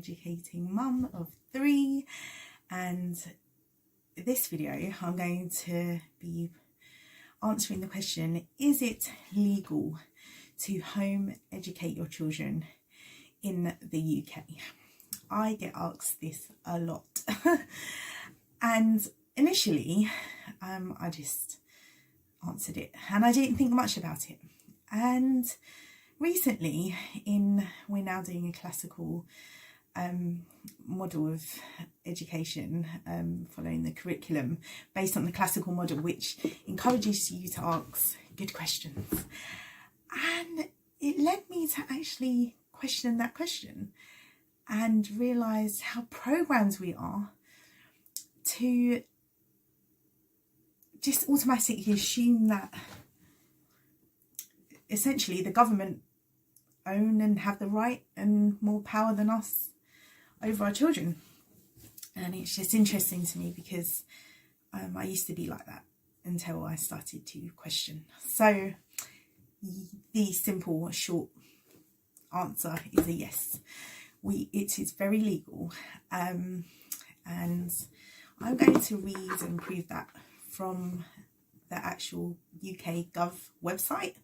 educating mum of 3, and this video I'm going to be answering the question, is it legal to home educate your children in the UK? I get asked this a lot and initially I just answered it and I didn't think much about it. And recently, we're now doing a classical model of education, following the curriculum based on the classical model, which encourages you to ask good questions. And it led me to actually question that question and realise how programmed we are to just automatically assume that essentially the government own and have the right and more power than us over our children. And it's just interesting to me because I used to be like that until I started to question. So the simple short answer is a yes. It is very legal, and I'm going to read and prove that from the actual UK Gov website.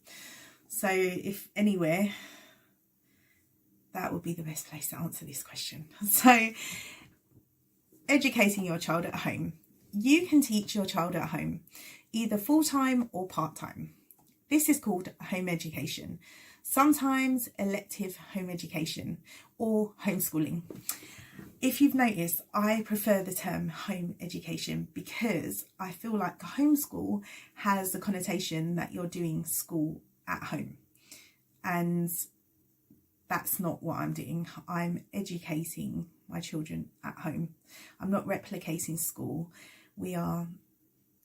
So if anywhere, that would be the best place to answer this question. So, educating your child at home. You can teach your child at home, either full-time or part-time. This is called home education, sometimes elective home education or homeschooling. If you've noticed, I prefer the term home education because I feel like homeschool has the connotation that you're doing school at home, and that's not what I'm doing. I'm educating my children at home. I'm not replicating school.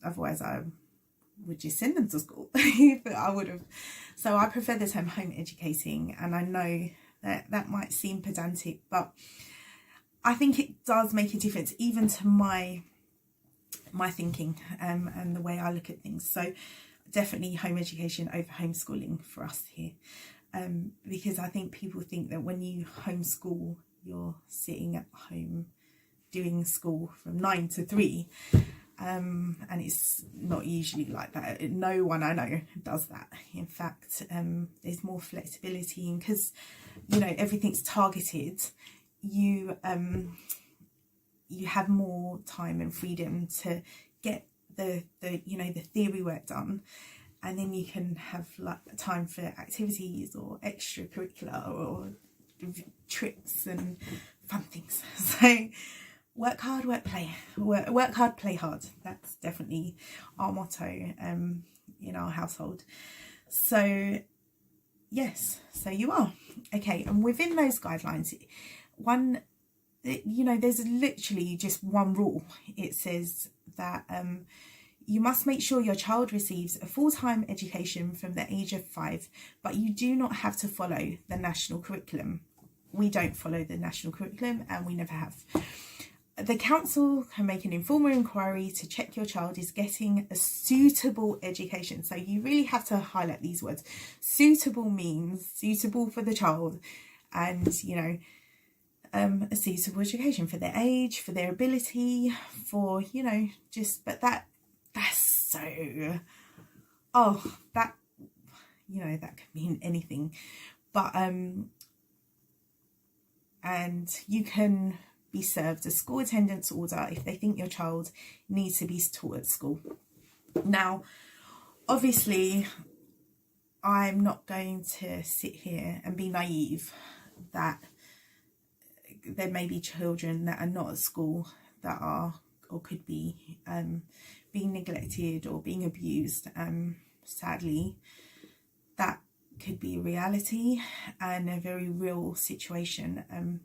Otherwise I would just send them to school. But I would have. So I prefer the term home educating, and I know that might seem pedantic, but I think it does make a difference even to my thinking and the way I look at things. So definitely home education over homeschooling for us here. Because I think people think that when you homeschool, you're sitting at home doing school from 9 to 3. And it's not usually like that. No one I know does that. In fact, there's more flexibility, and because, everything's targeted, you have more time and freedom to get the theory work done. And then you can have like time for activities or extracurricular or trips and fun things. So work hard, play hard. That's definitely our motto in our household. So yes, so you are. Okay, and within those guidelines, there's literally just one rule. It says that you must make sure your child receives a full-time education from the age of 5, but you do not have to follow the national curriculum. We don't follow the national curriculum, and we never have. The council can make an informal inquiry to check your child is getting a suitable education. So you really have to highlight these words. Suitable means suitable for the child, and a suitable education for their age, for their ability, for but that's so that could mean anything, but and you can be served a school attendance order if they think your child needs to be taught at school. Now obviously I'm not going to sit here and be naive that there may be children that are not at school that are or could be being neglected or being abused. Sadly, that could be a reality and a very real situation.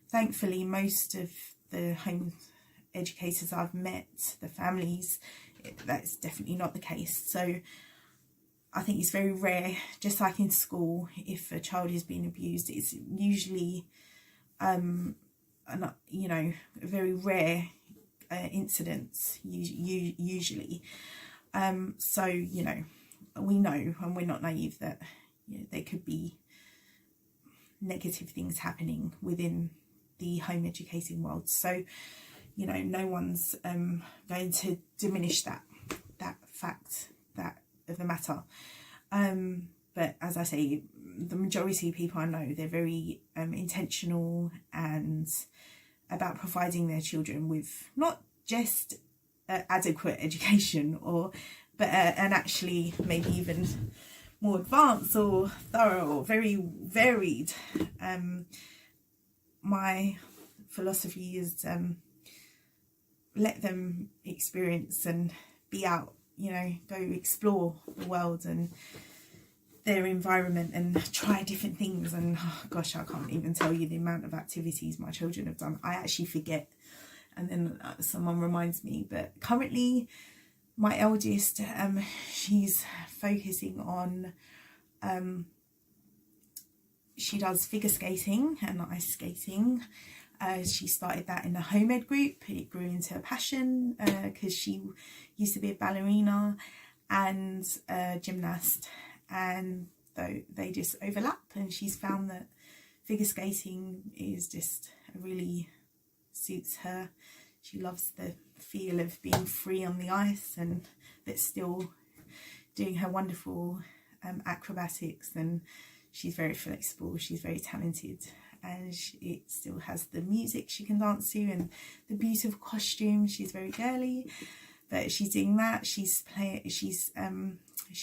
Thankfully, most of the home educators I've met, the families, that's definitely not the case. So I think it's very rare, just like in school, if a child is being abused, it's usually very rare incidents usually. So we know, and we're not naive, that there could be negative things happening within the home educating world. So, you know, no one's going to diminish that fact of the matter. But as I say, the majority of people I know, they're very intentional and about providing their children with not just adequate education, but and actually maybe even more advanced or thorough or very varied. My philosophy is let them experience and be out, you know, go explore the world and their environment and try different things. And oh gosh, I can't even tell you the amount of activities my children have done. I actually forget, and then someone reminds me. But currently my eldest, she's focusing on she does figure skating and ice skating. She started that in a home ed group. It grew into a passion because she used to be a ballerina and a gymnast, and they just overlap, and she's found that figure skating is just really suits her. She loves the feel of being free on the ice and but still doing her wonderful acrobatics, and she's very flexible, she's very talented, and it still has the music she can dance to and the beautiful costume. She's very girly, but she's doing that. She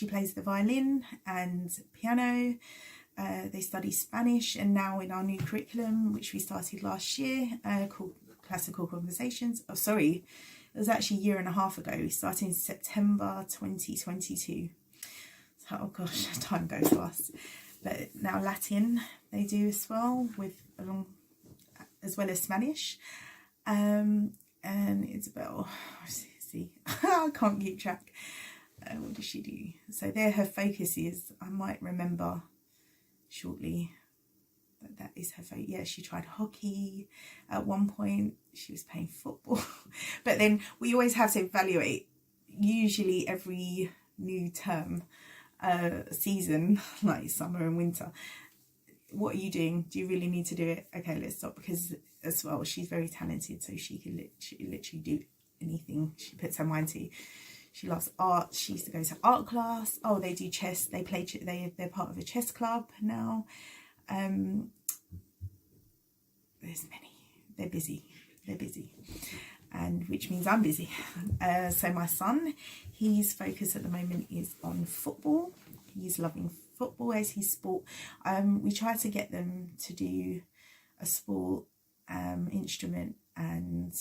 plays the violin and piano. They study Spanish, and now in our new curriculum, which we started last year, called Classical Conversations. Oh, sorry, it was actually a year and a half ago. We started in September 2022. So, oh gosh, time goes fast. But now Latin they do as well, as well as Spanish. And Isabel, see, I can't keep track. What does she do? So there, her focus is. I might remember shortly. That is her focus. Yeah, she tried hockey at one point. She was playing football, but then we always have to evaluate. Usually every new term. Season, like summer and winter, what are you doing? Do you really need to do it? Okay, let's stop, because as well she's very talented, so she can literally do anything she puts her mind to. She loves art. She used to go to art class. Oh, they do chess. They play they're part of a chess club now. There's many. They're busy, and which means I'm busy. So my son, his focus at the moment is on football. He's loving football as his sport. We try to get them to do a sport, instrument, and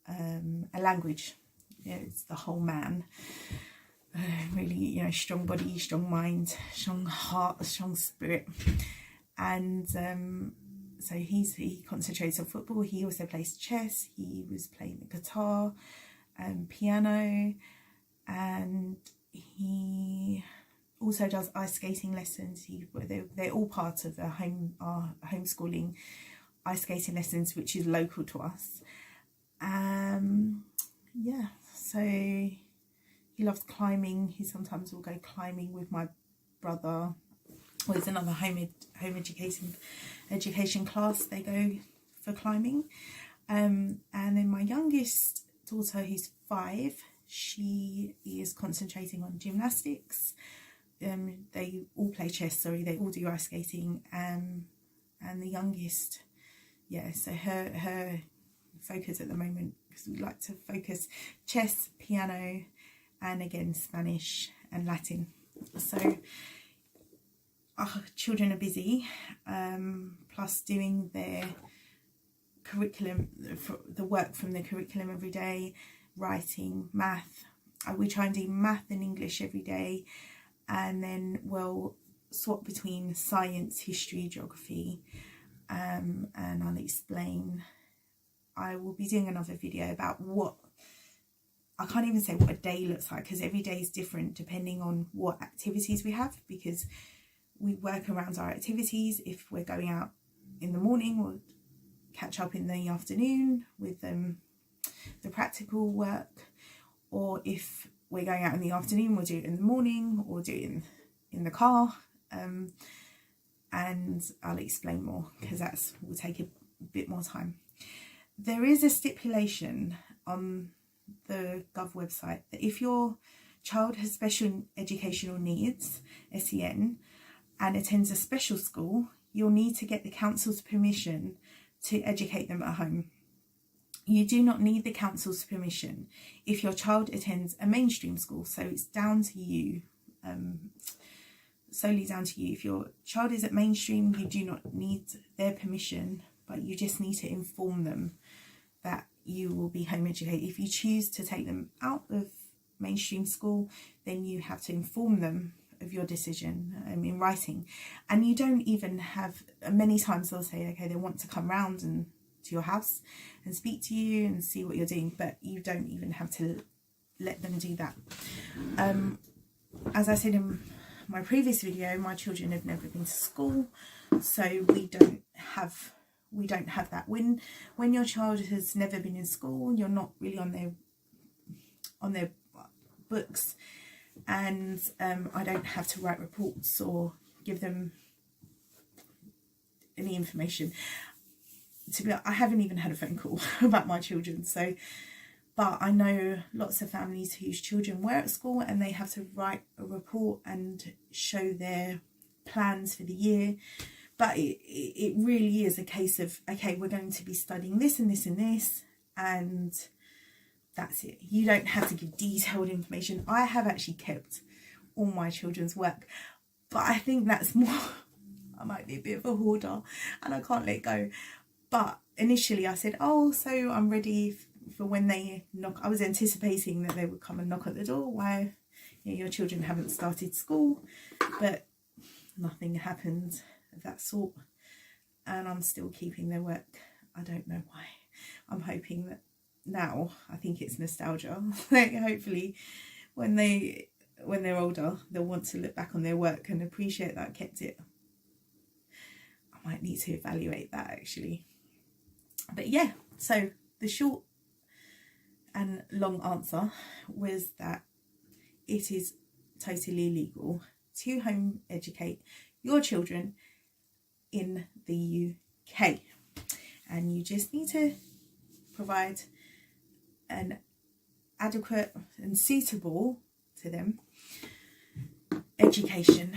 a language. Yeah, it's the whole man. Really, you know, strong body, strong mind, strong heart, strong spirit, and so he concentrates on football. He also plays chess. He was playing the guitar, piano, and he also does ice skating lessons. They're all part of our homeschooling ice skating lessons, which is local to us. Yeah, so he loves climbing. He sometimes will go climbing with my brother. Well, it's another home education class they go for climbing. And then my youngest daughter, who's 5, she is concentrating on gymnastics. They all play chess, they all do ice skating. And the youngest, yeah, so her focus at the moment, because we like to focus chess, piano, and again Spanish and Latin. So our children are busy, plus doing their curriculum, the work from the curriculum every day, writing, math. We try and do math and English every day, and then we'll swap between science, history, geography, and I'll explain. I will be doing another video about I can't even say what a day looks like, because every day is different depending on what activities we have, because we work around our activities. If we're going out in the morning, we'll catch up in the afternoon with the practical work, or if we're going out in the afternoon, we'll do it in the morning or do it in the car. And I'll explain more, because will take a bit more time. There is a stipulation on the Gov website that if your child has special educational needs, SEN, and attends a special school, you'll need to get the council's permission to educate them at home. You do not need the council's permission if your child attends a mainstream school, so it's down to you, solely down to you. If your child is at mainstream, you do not need their permission, but you just need to inform them that you will be home educated. If you choose to take them out of mainstream school, then you have to inform them of your decision in writing. And you don't even have, many times they'll say, okay, they want to come round and to your house and speak to you and see what you're doing, but you don't even have to let them do that. As I said in my previous video, my children have never been to school, so we don't have that. When your child has never been in school, you're not really on their books, and I don't have to write reports or give them any information. I haven't even had a phone call about my children, but I know lots of families whose children were at school and they have to write a report and show their plans for the year. But it really is a case of, okay, we're going to be studying this and this and this, and that's it. You don't have to give detailed information. I have actually kept all my children's work, but I think that's more, I might be a bit of a hoarder and I can't let go. But initially I said, oh, so I'm ready for when they knock. I was anticipating that they would come and knock at the door. Why, your children haven't started school, but nothing happened of that sort, and I'm still keeping their work. I don't know why. I'm hoping that now, I think it's nostalgia. Hopefully when they're older, they'll want to look back on their work and appreciate that I kept it. I might need to evaluate that actually. But yeah, so the short and long answer was that it is totally legal to home educate your children in the UK, and you just need to provide an adequate and suitable to them education,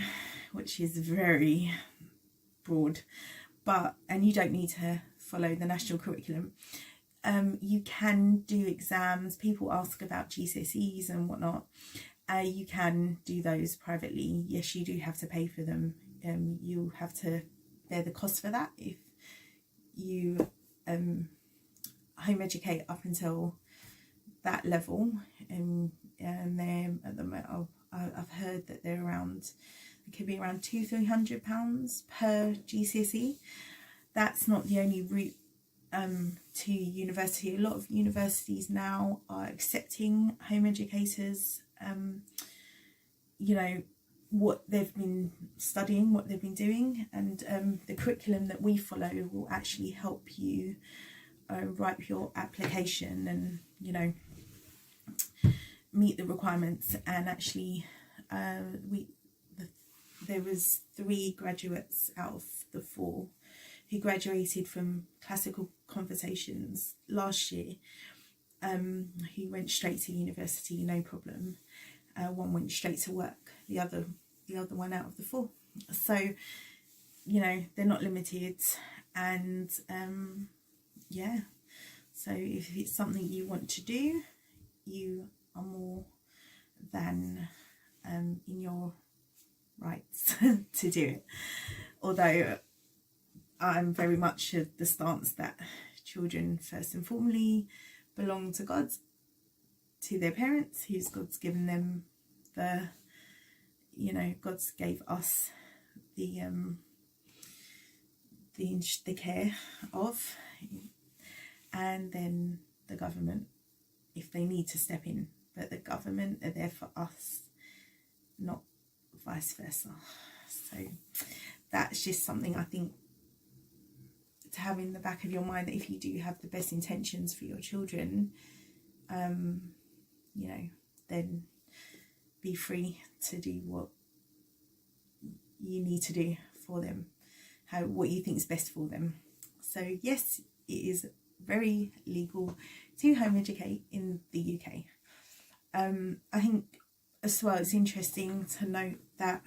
which is very broad, and you don't need to follow the national curriculum. You can do exams. People ask about GCSEs and whatnot. You can do those privately. Yes, you do have to pay for them. You have to bear the cost for that if you home educate up until that level. And they're at the moment, I've heard that they're around, it could be around £200-300 per GCSE. That's not the only route to university. A lot of universities now are accepting home educators. You know, what they've been studying, what they've been doing, and the curriculum that we follow will actually help you write your application and, you know, meet the requirements. And actually there was 3 graduates out of the 4 who graduated from classical conversations last year, who went straight to university, no problem. One went straight to work, the other one out of the 4. So, you know, they're not limited. And yeah, so if it's something you want to do, you are more than in your rights to do it. Although I'm very much of the stance that children first and foremost belong to God, to their parents, who's God's given them the, you know, God's gave us the care of, and then the government if they need to step in. But the government are there for us, not vice versa. So that's just something I think to have in the back of your mind, that if you do have the best intentions for your children, you know, then be free to do what you need to do for them, what you think is best for them. So So yes, it is very legal to home educate in the UK. I think as well it's interesting to note that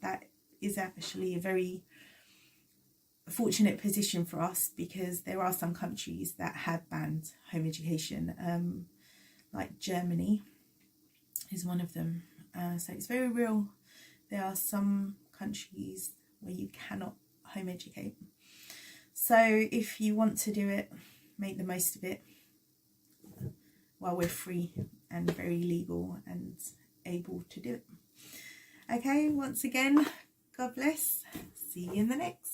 that is actually a very fortunate position for us, because there are some countries that have banned home education, like Germany is one of them. So it's very real. There are some countries where you cannot home educate. So if you want to do it, make the most of it while we're free and very legal and able to do it. Okay, once again, God bless. See you in the next.